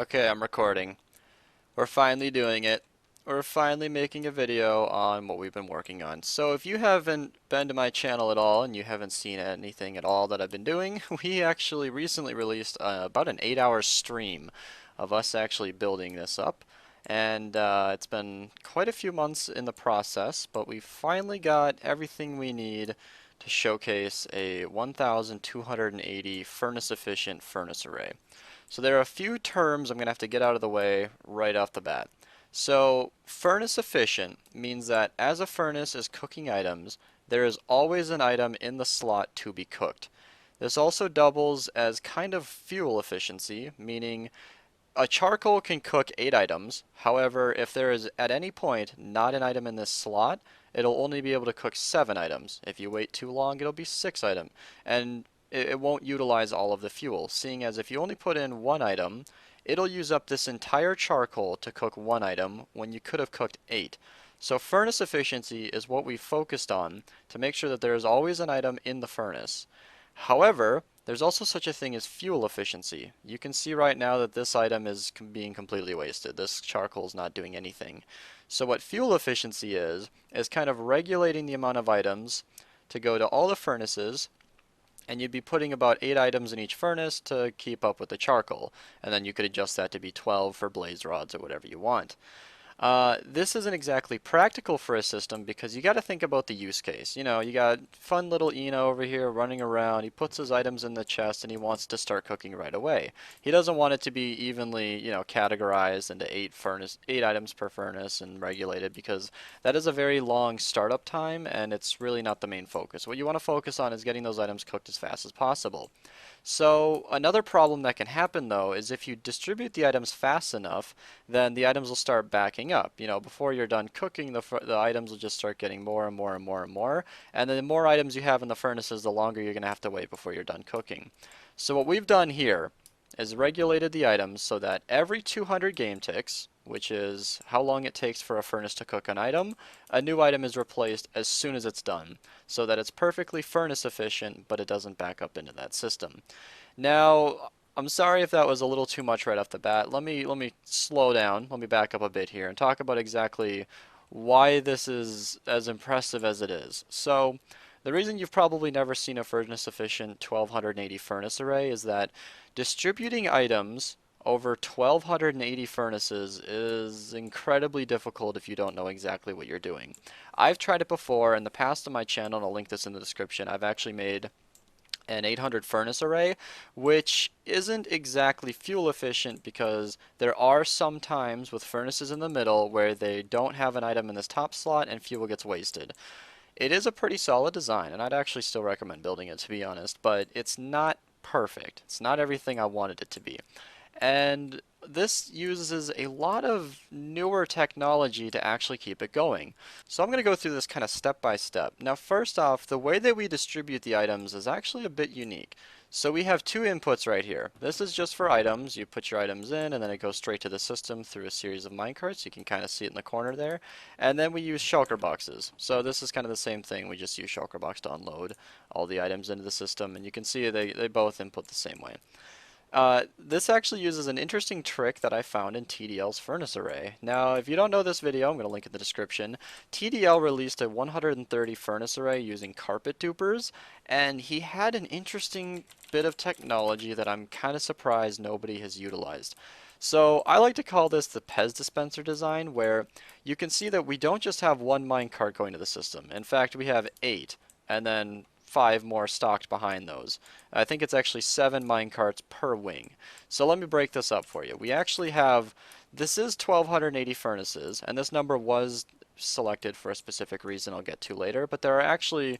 Okay, I'm recording. We're finally doing it. We're finally making a video on what we've been working on. So if you haven't been to my channel at all and you haven't seen anything at all that I've been doing, we actually recently released about an 8-hour stream of us actually building this up. And it's been quite a few months in the process, but we finally got everything we need to showcase a 1280 furnace efficient furnace array. So there are a few terms I'm going to have to get out of the way right off the bat. So furnace efficient means that as a furnace is cooking items, there is always an item in the slot to be cooked. This also doubles as kind of fuel efficiency, meaning a charcoal can cook 8 items. However, if there is at any point not an item in this slot, it'll only be able to cook 7 items. If you wait too long, it'll be 6 items. And it won't utilize all of the fuel, seeing as if you only put in 1 item, it'll use up this entire charcoal to cook 1 item when you could have cooked 8. So furnace efficiency is what we focused on to make sure that there is always an item in the furnace. However, there's also such a thing as fuel efficiency. You can see right now that this item is being completely wasted. This charcoal is not doing anything. So what fuel efficiency is kind of regulating the amount of items to go to all the furnaces, and you'd be putting about 8 items in each furnace to keep up with the charcoal. And then you could adjust that to be 12 for blaze rods or whatever you want. This isn't exactly practical for a system because you got to think about the use case. You know, you got fun little Eno over here running around. He puts his items in the chest and he wants to start cooking right away. He doesn't want it to be evenly, categorized into 8 items per furnace and regulated because that is a very long startup time and it's really not the main focus. What you want to focus on is getting those items cooked as fast as possible. So another problem that can happen though is if you distribute the items fast enough, then the items will start backing up. You know, before you're done cooking, the items will just start getting more and more and more and more. And then the more items you have in the furnaces, the longer you're going to have to wait before you're done cooking. So what we've done here is regulated the items so that every 200 game ticks, which is how long it takes for a furnace to cook an item, a new item is replaced as soon as it's done, so that it's perfectly furnace efficient, but it doesn't back up into that system. Now, I'm sorry if that was a little too much right off the bat. Let me slow down. Let me back up a bit here and talk about exactly why this is as impressive as it is. So, the reason you've probably never seen a furnace efficient 1280 furnace array is that distributing items over 1280 furnaces is incredibly difficult if you don't know exactly what you're doing. I've tried it before in the past on my channel, and I'll link this in the description. I've actually made an 800 furnace array, which isn't exactly fuel efficient because there are some times with furnaces in the middle where they don't have an item in this top slot and fuel gets wasted. It is a pretty solid design, and I'd actually still recommend building it to be honest, but it's not perfect. It's not everything I wanted it to be. And this uses a lot of newer technology to actually keep it going. So I'm going to go through this kind of step by step. Now first off, the way that we distribute the items is actually a bit unique. So we have 2 inputs right here. This is just for items. You put your items in and then it goes straight to the system through a series of minecarts. You can kind of see it in the corner there. And then we use shulker boxes. So this is kind of the same thing. We just use shulker box to unload all the items into the system, and you can see they both input the same way. This actually uses an interesting trick that I found in TDL's furnace array. Now, if you don't know this video, I'm going to link in the description. TDL released a 130 furnace array using carpet dupers, and he had an interesting bit of technology that I'm kind of surprised nobody has utilized. So I like to call this the Pez Dispenser Design, where you can see that we don't just have 1 minecart going to the system. In fact, we have 8, and then 5 more stocked behind those. I think it's actually 7 minecarts per wing. So let me break this up for you. We actually have, this is 1280 furnaces, and this number was selected for a specific reason I'll get to later, but there are actually,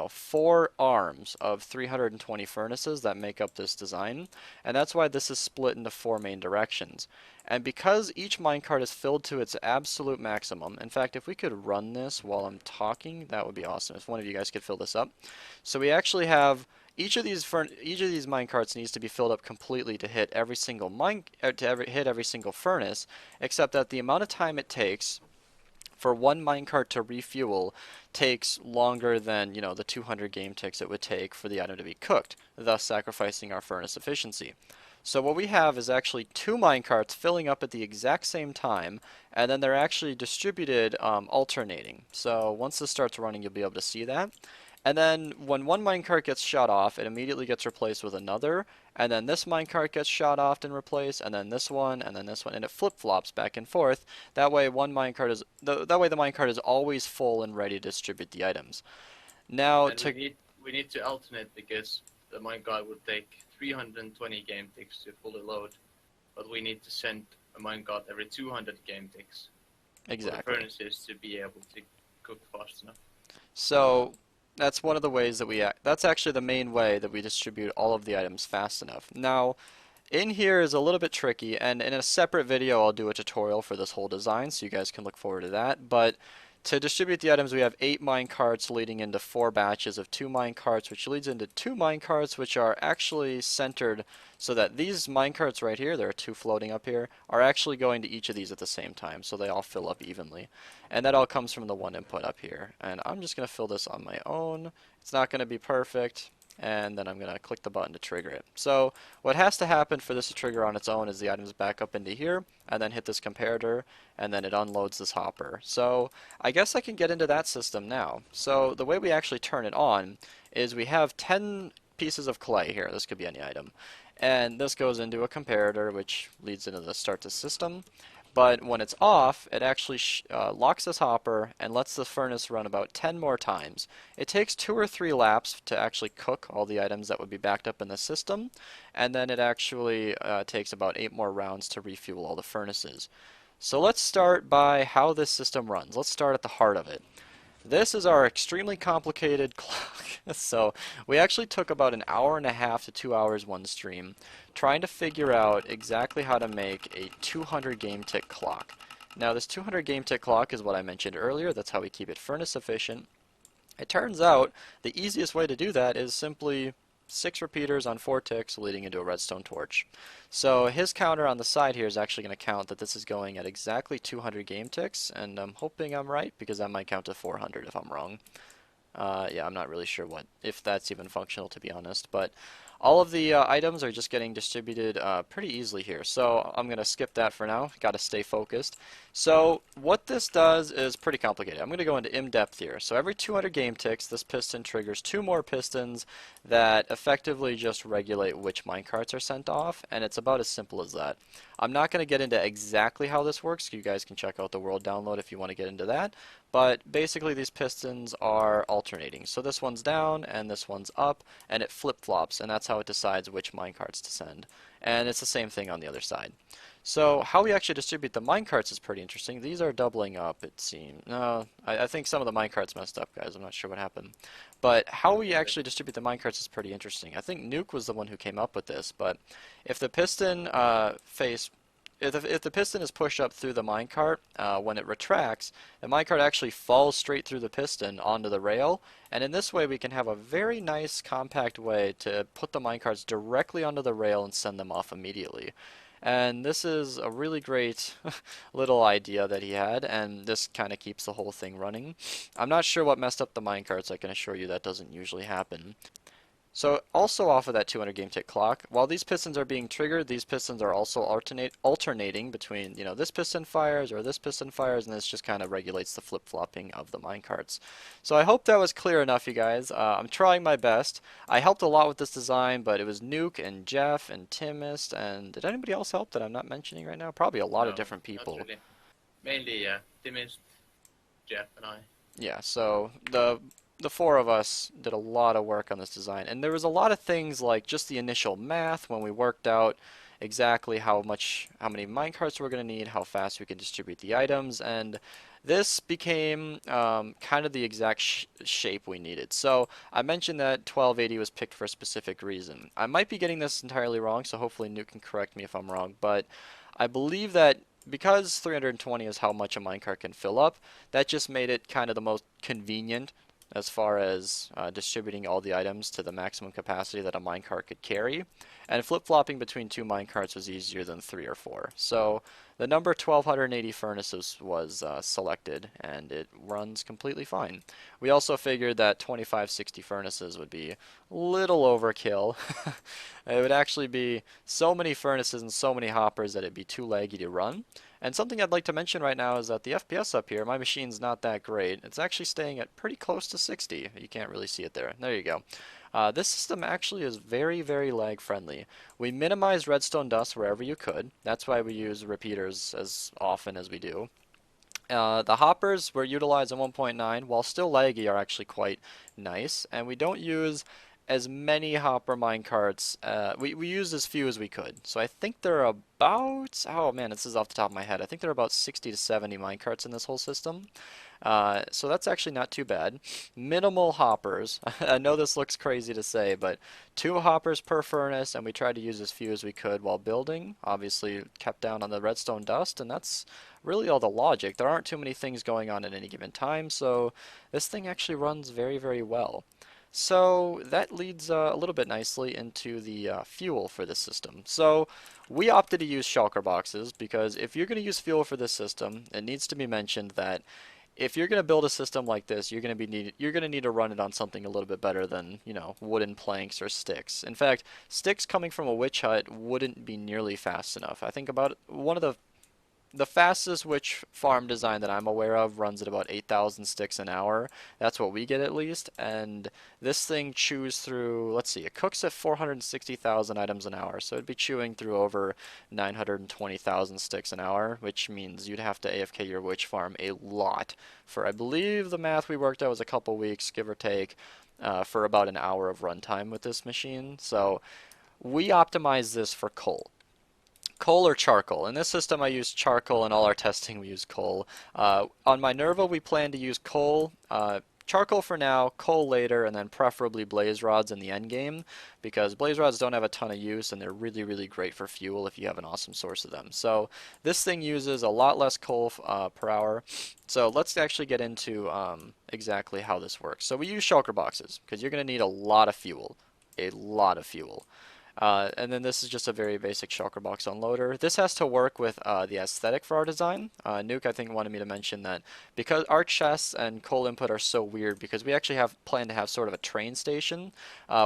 4 arms of 320 furnaces that make up this design, and that's why this is split into 4 main directions. And because each minecart is filled to its absolute maximum, in fact, if we could run this while I'm talking, that would be awesome, if one of you guys could fill this up. So we actually have each of these minecarts needs to be filled up completely to hit every single hit every single furnace, except that the amount of time it takes for 1 minecart to refuel takes longer than, the 200 game ticks it would take for the item to be cooked, thus sacrificing our furnace efficiency. So what we have is actually two minecarts filling up at the exact same time, and then they're actually distributed alternating. So once this starts running, you'll be able to see that. And then when one minecart gets shut off, it immediately gets replaced with another, and then this minecart gets shot off and replaced, and then this one, and then this one, and it flip-flops back and forth. That way that way the minecart is always full and ready to distribute the items. Now And we need to alternate because the minecart would take 320 game ticks to fully load, but we need to send a minecart every 200 game ticks for the exactly. furnaces to be able to cook fast enough. So that's one of the ways that that's actually the main way that we distribute all of the items fast enough. Now, in here is a little bit tricky, and in a separate video I'll do a tutorial for this whole design, so you guys can look forward to that. But to distribute the items, we have 8 mine carts leading into 4 batches of 2 mine carts, which leads into 2 mine carts, which are actually centered so that these mine carts right here, there are 2 floating up here, are actually going to each of these at the same time, so they all fill up evenly. And that all comes from the one input up here. And I'm just going to fill this on my own. It's not going to be perfect, and then I'm going to click the button to trigger it. So what has to happen for this to trigger on its own is the items back up into here, and then hit this comparator, and then it unloads this hopper. So I guess I can get into that system now. So the way we actually turn it on is we have 10 pieces of clay here. This could be any item. And this goes into a comparator, which leads into the start to system. But when it's off, it actually locks this hopper and lets the furnace run about 10 more times. It takes 2 or 3 laps to actually cook all the items that would be backed up in the system, and then it actually takes about 8 more rounds to refuel all the furnaces. So let's start by how this system runs. Let's start at the heart of it. This is our extremely complicated clock. So we actually took about an hour and a half to 2 hours one stream trying to figure out exactly how to make a 200 game tick clock. Now this 200 game tick clock is what I mentioned earlier. That's how we keep it furnace efficient. It turns out the easiest way to do that is simply 6 repeaters on 4 ticks leading into a redstone torch. So his counter on the side here is actually going to count that this is going at exactly 200 game ticks, and I'm hoping I'm right because that might count to 400 if I'm wrong. Yeah, I'm not really sure if that's even functional, to be honest, but all of the items are just getting distributed pretty easily here. So I'm going to skip that for now. Got to stay focused. So what this does is pretty complicated. I'm going to go into in-depth here. So every 200 game ticks, this piston triggers 2 more pistons that effectively just regulate which minecarts are sent off, and it's about as simple as that. I'm not going to get into exactly how this works. You guys can check out the world download if you want to get into that. But basically these pistons are alternating. So this one's down and this one's up, and it flip-flops, and that's how it decides which minecarts to send. And it's the same thing on the other side. So how we actually distribute the minecarts is pretty interesting. These are doubling up, it seems. No, I think some of the minecarts messed up, guys. I'm not sure what happened. But how we actually distribute the minecarts is pretty interesting. I think Nuke was the one who came up with this, but if the piston if the piston is pushed up through the minecart, when it retracts, the minecart actually falls straight through the piston onto the rail, and in this way we can have a very nice compact way to put the minecarts directly onto the rail and send them off immediately. And this is a really great little idea that he had, and this kind of keeps the whole thing running. I'm not sure what messed up the minecarts. I can assure you that doesn't usually happen. So also off of that 200 game tick clock, while these pistons are being triggered, these pistons are also alternating between, this piston fires or this piston fires, and this just kind of regulates the flip-flopping of the minecarts. So I hope that was clear enough, you guys. I'm trying my best. I helped a lot with this design, but it was Nuke and Gefff and Timist, and did anybody else help that I'm not mentioning right now? Probably a lot of No, different not people. really. Mainly, Timist, Gefff, and I. Yeah, so the 4 of us did a lot of work on this design, and there was a lot of things like just the initial math when we worked out exactly how many minecarts we're going to need, how fast we can distribute the items, and this became kind of the exact shape we needed. So I mentioned that 1280 was picked for a specific reason. I might be getting this entirely wrong, so hopefully Nuke can correct me if I'm wrong, but I believe that because 320 is how much a minecart can fill up, that just made it kind of the most convenient as far as distributing all the items to the maximum capacity that a minecart could carry. and flip-flopping between 2 minecarts was easier than 3 or 4. So the number 1280 furnaces was selected, and it runs completely fine. We also figured that 2560 furnaces would be a little overkill. It would actually be so many furnaces and so many hoppers that it'd be too laggy to run. And something I'd like to mention right now is that the FPS up here, my machine's not that great. It's actually staying at pretty close to 60. You can't really see it there. There you go. This system actually is very, very lag friendly. We minimize redstone dust wherever you could. That's why we use repeaters as often as we do. The hoppers were utilized in 1.9, while still laggy, are actually quite nice, and we don't use as many hopper minecarts. We used as few as we could. So I think there are about, oh man, this is off the top of my head. I think there are about 60 to 70 minecarts in this whole system. So that's actually not too bad. Minimal hoppers. I know this looks crazy to say, but 2 hoppers per furnace, and we tried to use as few as we could while building. Obviously kept down on the redstone dust, and that's really all the logic. There aren't too many things going on at any given time, so this thing actually runs very, very well. So that leads a little bit nicely into the fuel for this system. So we opted to use shulker boxes because if you're going to use fuel for this system, it needs to be mentioned that if you're going to build a system like this, you're going to need to run it on something a little bit better than, you know, wooden planks or sticks. In fact, sticks coming from a witch hut wouldn't be nearly fast enough. I think about one of the fastest witch farm design that I'm aware of runs at about 8,000 sticks an hour. That's what we get at least. And this thing chews through, let's see, it cooks at 460,000 items an hour. So it'd be chewing through over 920,000 sticks an hour, which means you'd have to AFK your witch farm a lot for, I believe the math we worked out was a couple weeks, give or take, for about an hour of runtime with this machine. So we optimize this for coal. Coal or charcoal. In this system I use charcoal, in all our testing we use coal. On Minerva we plan to use coal, charcoal for now, coal later, and then preferably blaze rods in the end game, because blaze rods don't have a ton of use and they're really, really great for fuel if you have an awesome source of them. So this thing uses a lot less coal per hour. So let's actually get into exactly how this works. So we use shulker boxes because you're going to need a lot of fuel. A lot of fuel. And then this is just a very basic shulker box unloader. This has to work with the aesthetic for our design. Nuke, I think, wanted me to mention that because our chests and coal input are so weird, because we actually have planned to have sort of a train station.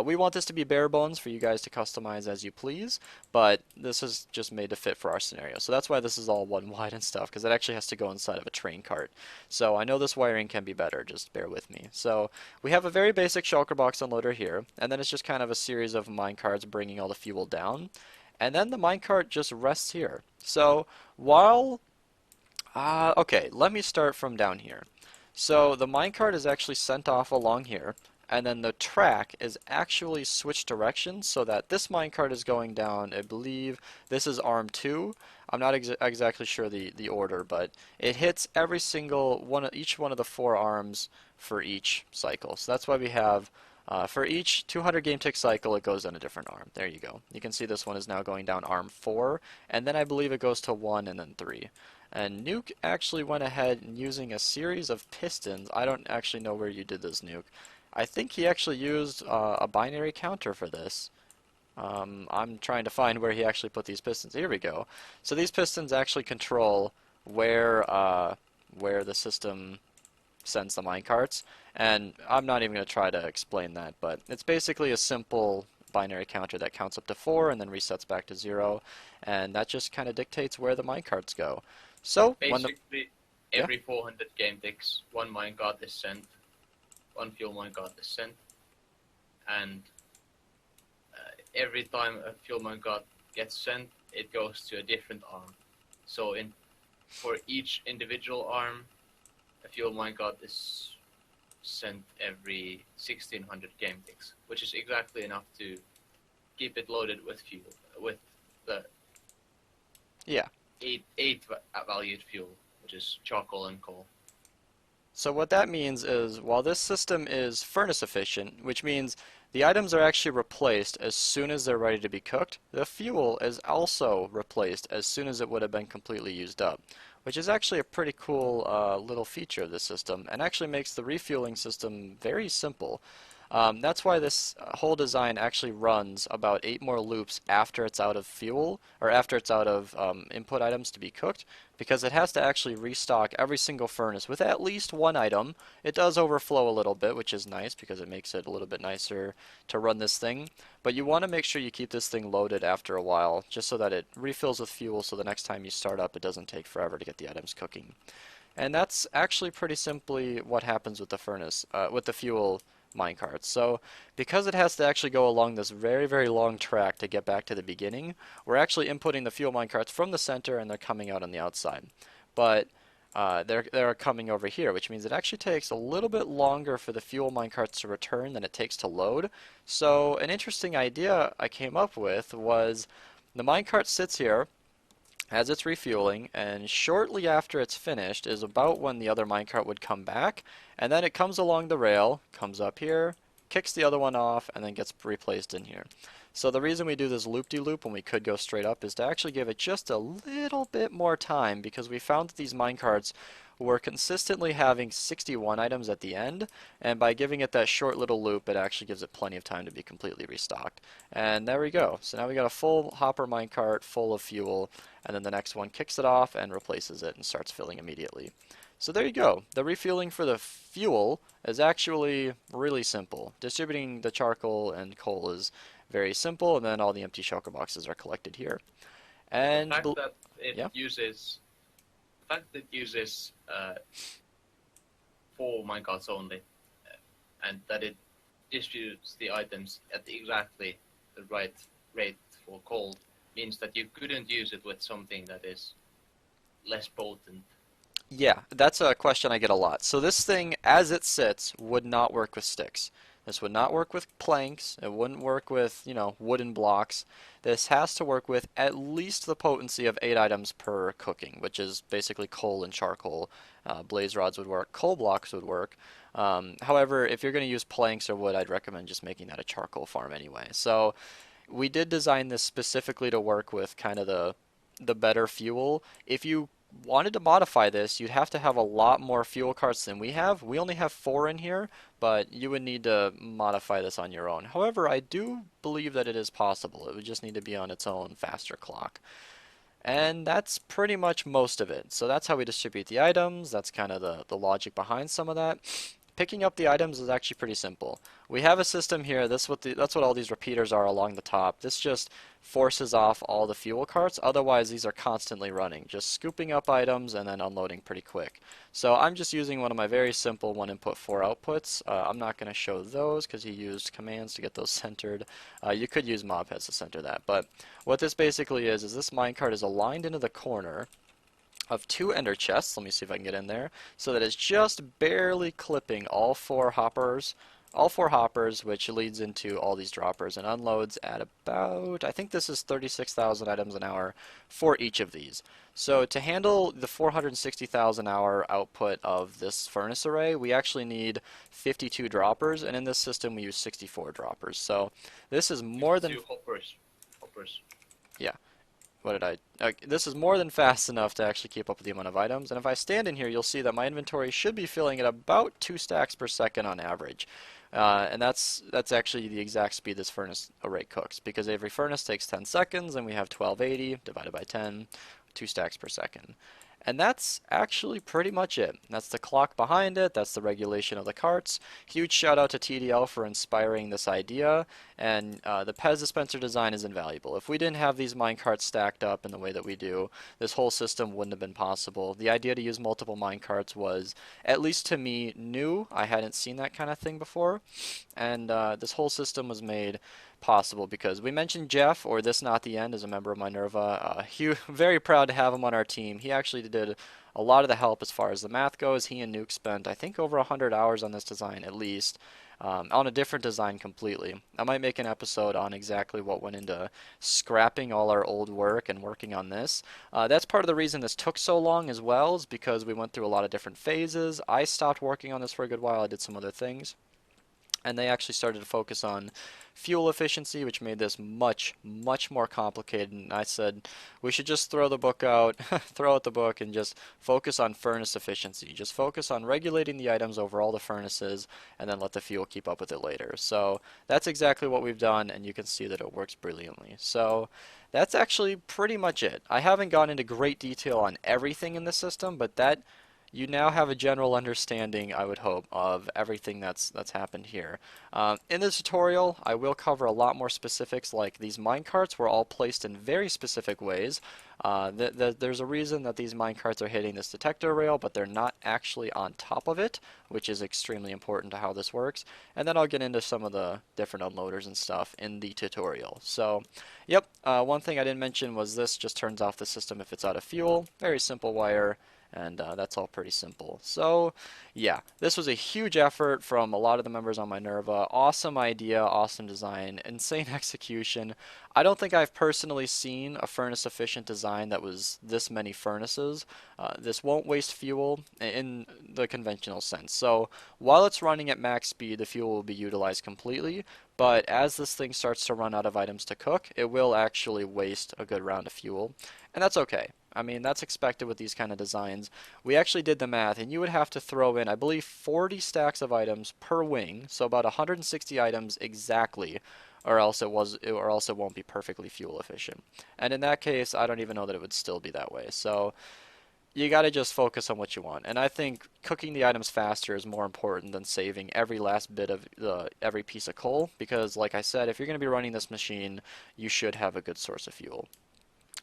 We want this to be bare bones for you guys to customize as you please, but this is just made to fit for our scenario. So that's why this is all one wide and stuff, because it actually has to go inside of a train cart. So I know this wiring can be better, just bear with me. So we have a very basic shulker box unloader here, and then it's just kind of a series of minecarts bringing all the fuel down, and then the minecart just rests here. So while okay, let me start from down here. So the minecart is actually sent off along here, and then the track is actually switched directions so that this minecart is going down, I believe this is arm 2. I'm not exactly sure the order, but it hits every single one, each one of the 4 arms for each cycle. So that's why we have for each 200 game tick cycle, it goes on a different arm. There you go. You can see this one is now going down arm 4, and then I believe it goes to 1 and then 3. And Nuke actually went ahead and using a series of pistons. I don't actually know where you did this, Nuke. I think he actually used a binary counter for this. I'm trying to find where he actually put these pistons. Here we go. So these pistons actually control where the system sends the minecarts, and I'm not even going to try to explain that, but it's basically a simple binary counter that counts up to 4 and then resets back to 0, and that just kind of dictates where the minecarts go. So basically, every 400 game ticks, one minecart is sent, one fuel minecart is sent, and every time a fuel minecart gets sent, it goes to a different arm. So for each individual arm, a fuel minecart is sent every 1600 game ticks, which is exactly enough to keep it loaded with fuel, with the 8 valued fuel, which is charcoal and coal. So what that means is, while this system is furnace efficient, which means the items are actually replaced as soon as they're ready to be cooked, the fuel is also replaced as soon as it would have been completely used up, which is actually a pretty cool little feature of this system, and actually makes the refueling system very simple. That's why this whole design actually runs about 8 more loops after it's out of fuel, or after it's out of input items to be cooked, because it has to actually restock every single furnace with at least one item. It does overflow a little bit, which is nice because it makes it a little bit nicer to run this thing. But you want to make sure you keep this thing loaded after a while, just so that it refills with fuel, so the next time you start up it doesn't take forever to get the items cooking. And that's actually pretty simply what happens with the furnace, with the fuel minecarts. So because it has to actually go along this very, very long track to get back to the beginning, we're actually inputting the fuel minecarts from the center and they're coming out on the outside. But they're coming over here, which means it actually takes a little bit longer for the fuel minecarts to return than it takes to load. So an interesting idea I came up with was the minecart sits here as it's refueling, and shortly after it's finished is about when the other minecart would come back, and then it comes along the rail, comes up here, kicks the other one off, and then gets replaced in here. So the reason we do this loop-de-loop when we could go straight up is to actually give it just a little bit more time, because we found that these minecarts were consistently having 61 items at the end, and by giving it that short little loop it actually gives it plenty of time to be completely restocked. And there we go. So now we got a full hopper minecart full of fuel, and then the next one kicks it off and replaces it and starts filling immediately. So there you go. The refueling for the fuel is actually really simple. Distributing the charcoal and coal is very simple, and then all the empty shulker boxes are collected here. The And fact that it yeah, uses the fact that it uses 4 minecarts only, and that it distributes the items at exactly the right rate for coal means that you couldn't use it with something that is less potent. yeah, that's a question I get a lot. So this thing, as it sits, would not work with sticks. This would not work with planks. It wouldn't work with, wooden blocks. This has to work with at least the potency of 8 items per cooking, which is basically coal and charcoal. Blaze rods would work. Coal blocks would work. However, if you're going to use planks or wood, I'd recommend just making that a charcoal farm anyway. So we did design this specifically to work with kind of the better fuel. If you wanted to modify this, you'd have to have a lot more fuel carts than we have. We only have 4 in here, but you would need to modify this on your own. However, I do believe that it is possible. It would just need to be on its own faster clock. And that's pretty much most of it. So that's how we distribute the items. That's kind of the logic behind some of that. Picking up the items is actually pretty simple. We have a system here. That's what all these repeaters are along the top. This just forces off all the fuel carts. Otherwise, these are constantly running, just scooping up items and then unloading pretty quick. So I'm just using one of my very simple 1 input 4 outputs. I'm not going to show those because he used commands to get those centered. You could use Pez to center that. But what this basically is this minecart is aligned into the corner of 2 ender chests. Let me see if I can get in there. So that it's just barely clipping all 4 hoppers, which leads into all these droppers and unloads at about, I think this is 36,000 items an hour for each of these. So to handle the 460,000 hour output of this furnace array, we actually need 52 droppers, and in this system we use 64 droppers. So this is more than... hoppers. Yeah. What did this is more than fast enough to actually keep up with the amount of items. And if I stand in here, you'll see that my inventory should be filling at about 2 stacks per second on average. And that's actually the exact speed this furnace array cooks, because every furnace takes 10 seconds, and we have 1280 divided by 10, 2 stacks per second. And that's actually pretty much it. That's the clock behind it. That's the regulation of the carts. Huge shout out to TDL for inspiring this idea. And the Pez Dispenser Design is invaluable. If we didn't have these minecarts stacked up in the way that we do, this whole system wouldn't have been possible. The idea to use multiple minecarts was, at least to me, new. I hadn't seen that kind of thing before. And this whole system was made possible because we mentioned Gefff, or Thisnothend, as a member of Minerva. Very proud to have him on our team. He actually did a lot of the help as far as the math goes. He and Nuke spent, I think, over 100 hours on this design at least, on a different design completely. I might make an episode on exactly what went into scrapping all our old work and working on this. That's part of the reason this took so long as well, is because we went through a lot of different phases. I stopped working on this for a good while. I did some other things. And they actually started to focus on fuel efficiency, which made this much, much more complicated. And I said we should just throw the book out, throw out the book, and just focus on furnace efficiency. Just focus on regulating the items over all the furnaces, and then let the fuel keep up with it later. So that's exactly what we've done, and you can see that it works brilliantly. So that's actually pretty much it. I haven't gone into great detail on everything in the system, but that you now have a general understanding, I would hope, of everything that's happened here. In the tutorial, I will cover a lot more specifics, like these minecarts were all placed in very specific ways. There's a reason that these minecarts are hitting this detector rail, but they're not actually on top of it, which is extremely important to how this works. And then I'll get into some of the different unloaders and stuff in the tutorial. So, yep, one thing I didn't mention was this just turns off the system if it's out of fuel. Very simple wire. And that's all pretty simple. So, yeah, this was a huge effort from a lot of the members on Minerva. Awesome idea, awesome design, insane execution. I don't think I've personally seen a furnace-efficient design that was this many furnaces. This won't waste fuel in the conventional sense. So, while it's running at max speed, the fuel will be utilized completely. But as this thing starts to run out of items to cook, it will actually waste a good round of fuel. And that's okay. I mean, that's expected with these kind of designs. We actually did the math, and you would have to throw in, I believe, 40 stacks of items per wing, so about 160 items exactly, or else it won't be perfectly fuel efficient. And in that case, I don't even know that it would still be that way. So you got to just focus on what you want. And I think cooking the items faster is more important than saving every last bit of every piece of coal, because like I said, if you're going to be running this machine, you should have a good source of fuel.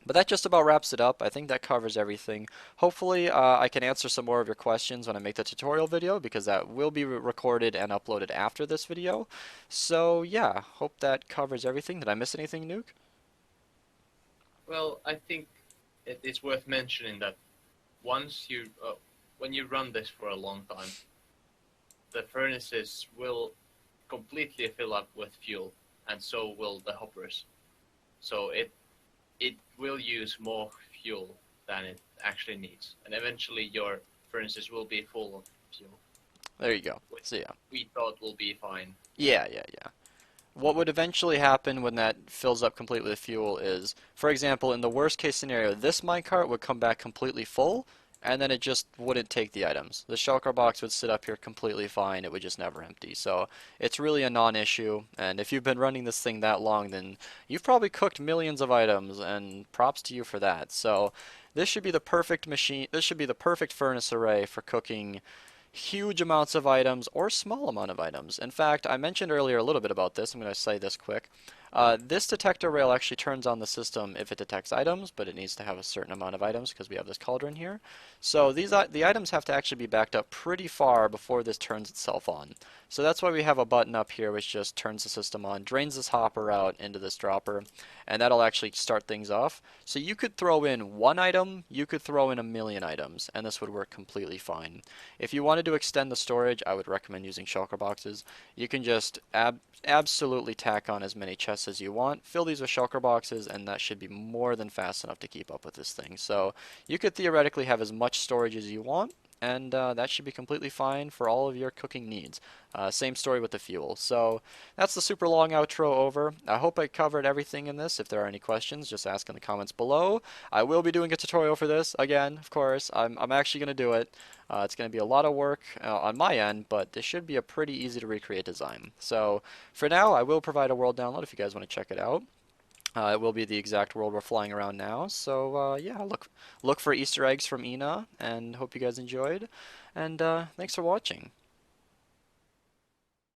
But that just about wraps it up. I think that covers everything. Hopefully, I can answer some more of your questions when I make the tutorial video, because that will be recorded and uploaded after this video. So yeah, hope that covers everything. Did I miss anything, Nuke? Well, I think it's worth mentioning that once when you run this for a long time, the furnaces will completely fill up with fuel, and so will the hoppers. So it will use more fuel than it actually needs, and eventually your furnaces will be full of fuel, There you go. which So yeah. we thought will be fine. Yeah. What would eventually happen when that fills up completely with fuel is, for example, in the worst case scenario, this minecart would come back completely full, and then it just wouldn't take the items. The shulker box would sit up here completely fine, it would just never empty. So it's really a non-issue, and if you've been running this thing that long, then you've probably cooked millions of items, and props to you for that. So this should be the perfect machine, this should be the perfect furnace array for cooking huge amounts of items or small amount of items. In fact, I mentioned earlier a little bit about this. I'm going to say this quick. This detector rail actually turns on the system if it detects items, but it needs to have a certain amount of items because we have this cauldron here. So the items have to actually be backed up pretty far before this turns itself on. So that's why we have a button up here which just turns the system on, drains this hopper out into this dropper, and that'll actually start things off. So you could throw in one item, you could throw in a million items, and this would work completely fine. If you wanted to extend the storage, I would recommend using shulker boxes. You can just absolutely tack on as many chests as you want, fill these with shulker boxes, and that should be more than fast enough to keep up with this thing. So you could theoretically have as much storage as you want, and that should be completely fine for all of your cooking needs. Same story with the fuel. So that's the super long outro over. I hope I covered everything in this. If there are any questions, just ask in the comments below. I will be doing a tutorial for this again, of course. I'm actually going to do it. It's going to be a lot of work on my end, but this should be a pretty easy to recreate design. So for now, I will provide a world download if you guys want to check it out. It will be the exact world we're flying around now. So yeah, look for Easter eggs from Ina, and hope you guys enjoyed. And thanks for watching.